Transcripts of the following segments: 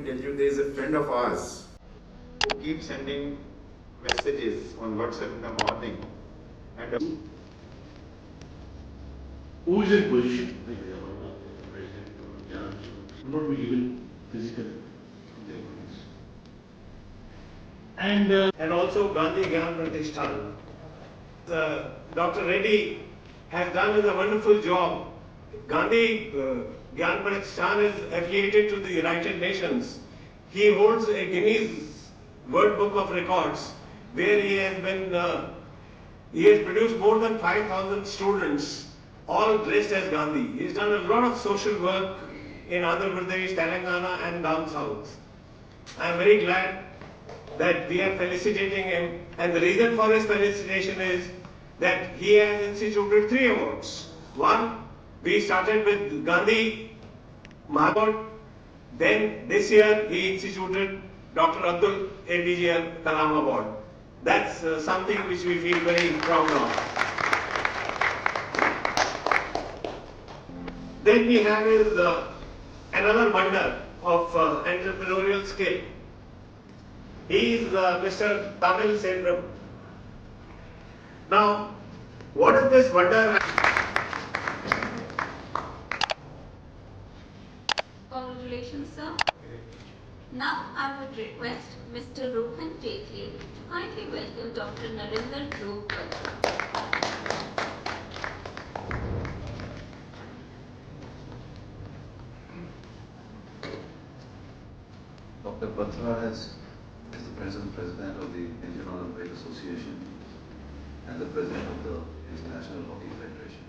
tell you there is a friend of ours who keeps sending messages on WhatsApp in the morning. And who is in position? Not be given physical. And also Gandhi Gyan Pratishthan. Dr. Reddy has done a wonderful job. Gandhi Gyan Pratishthan is affiliated to the United Nations. He holds a Guinness World Book of Records where he has produced more than 5,000 students, all dressed as Gandhi. He's done a lot of social work in Andhra Pradesh, Telangana and down south. I am very glad that we are felicitating him, and the reason for his felicitation is that he has instituted 3 awards. One, we started with Gandhi Mahatma, then this year he instituted Dr. Abdul APJ Kalam Award. That's something which we feel very proud of. Then we have another wonder of entrepreneurial skill. He is Mr. Tamil Sendram. Now, what is this wonder? Congratulations, sir. Now I would request Mr. Rohan Jaitley to kindly welcome Dr. Narendra Dhruv. Dr. Batra is the present president of the Indian Olympic Association and the president of the International Hockey Federation.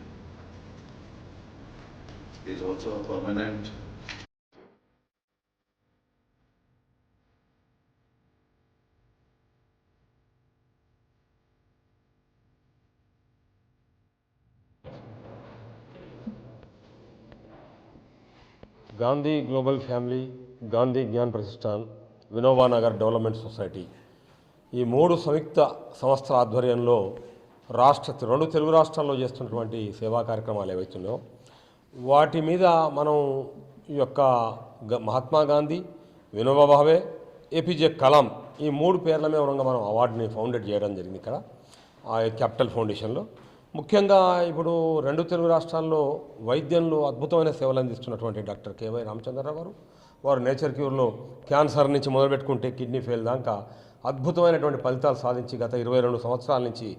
He is also a permanent Gandhi global family, Gandhi Gyan Pratishthan, Vinoba Nagar development society ఈ 3 సంయుక్త సంస్థల ఆధ్వర్యంలో రెండు తెలుగు రాష్ట్రాల్లో చేస్తున్నటువంటి సేవా కార్యక్రమాలు ఏవైతున్నాయో వాటి మీద మనం ఈ యొక్క మహాత్మా గాంధీ, వినోబా భావే, ఏపీజే కలాం ఈ 3 పేర్ల మీద మనం అవార్డుని ఫౌండేట్ చేయడం జరిగింది ఇక్కడ ఆ క్యాపిటల్ ఫౌండేషన్లో. ముఖ్యంగా ఇప్పుడు 2 తెలుగు రాష్ట్రాల్లో వైద్యంలో అద్భుతమైన సేవలు అందిస్తున్నటువంటి డాక్టర్ కేవై రామచంద్రరావు గారు, వారు నేచర్ క్యూర్లో క్యాన్సర్ నుంచి మొదలుపెట్టుకుంటే కిడ్నీ ఫెయిల్ దాకా అద్భుతమైనటువంటి ఫలితాలు సాధించి గత 22 సంవత్సరాల నుంచి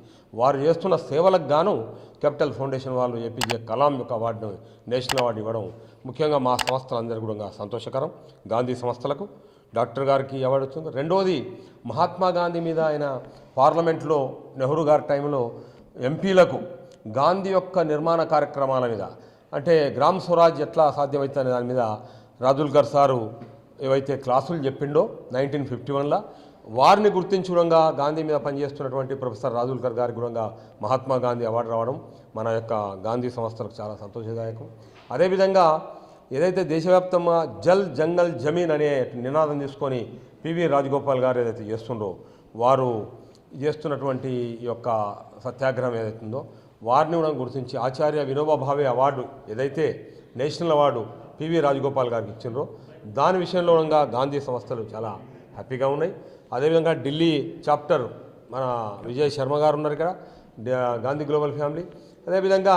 వారు చేస్తున్న సేవలకు గాను క్యాపిటల్ ఫౌండేషన్ వాళ్ళు ఏపీజే కలాం యొక్క అవార్డును నేషనల్ అవార్డు ఇవ్వడం ముఖ్యంగా మా సంస్థలందరూ కూడా సంతోషకరం. గాంధీ సంస్థలకు డాక్టర్ గారికి అవార్డు వచ్చింది. రెండోది మహాత్మా గాంధీ మీద ఆయన పార్లమెంట్లో నెహ్రూ గారి టైంలో ఎంపీలకు గాంధీ యొక్క నిర్మాణ కార్యక్రమాల మీద అంటే గ్రామ స్వరాజ్ ఎట్లా సాధ్యమవుతుందనే దాని మీద రాజుల్కర్ సారు ఏవైతే క్లాసులు చెప్పిండో 1951లో వారిని గుర్తించడంగా గాంధీ మీద పనిచేస్తున్నటువంటి ప్రొఫెసర్ రాజుల్కర్ గారికి కూడా మహాత్మా గాంధీ అవార్డు రావడం మన యొక్క గాంధీ సంస్థలకు చాలా సంతోషదాయకం. అదేవిధంగా ఏదైతే దేశవ్యాప్తంగా జల్ జంగల్ జమీన్ అనే నినాదం తీసుకొని పివి రాజగోపాల్ గారు ఏదైతే చేస్తుండో వారు చేస్తున్నటువంటి ఈ యొక్క సత్యాగ్రహం ఏదైతుందో వారిని కూడా గుర్తించి ఆచార్య వినోబా భావే అవార్డు ఏదైతే నేషనల్ అవార్డు పివి రాజగోపాల్ గారికి ఇచ్చిండ్రో దాని విషయంలో కూడా గాంధీ సంస్థలు చాలా హ్యాపీగా ఉన్నాయి. అదేవిధంగా ఢిల్లీ చాప్టర్ మన విజయ్ శర్మ గారు ఉన్నారు ఇక్కడ గాంధీ గ్లోబల్ ఫ్యామిలీ. అదేవిధంగా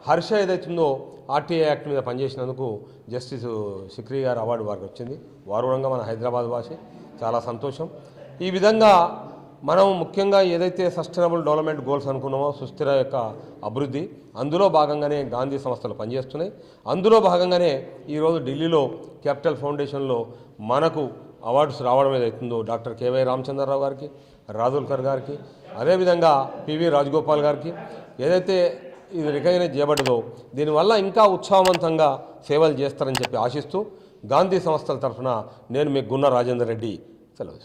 హర్ష ఏదైతుందో ఆర్టీఐ యాక్ట్ మీద పనిచేసినందుకు జస్టిస్ సిక్రీ గారు అవార్డు వారికి వచ్చింది. వారు కూడా మన హైదరాబాద్ భాష చాలా సంతోషం. ఈ విధంగా మనం ముఖ్యంగా ఏదైతే సస్టైనబుల్ డెవలప్మెంట్ గోల్స్ అనుకున్నామో సుస్థిర యొక్క అభివృద్ధి అందులో భాగంగానే గాంధీ సంస్థలు పనిచేస్తున్నాయి. అందులో భాగంగానే ఈరోజు ఢిల్లీలో క్యాపిటల్ ఫౌండేషన్లో మనకు అవార్డ్స్ రావడం ఏదైతుందో డాక్టర్ కేవై రామచంద్రరావు గారికి, రాజుల్కర్ గారికి, అదేవిధంగా పివి రాజగోపాల్ గారికి ఏదైతే ఇది రికగ్నైజ్ చేయబడ్డదో దీనివల్ల ఇంకా ఉత్సాహవంతంగా సేవలు చేస్తారని చెప్పి ఆశిస్తూ గాంధీ సంస్థల తరఫున నేను మీ గున్న రాజేందర్ రెడ్డి సెలవు.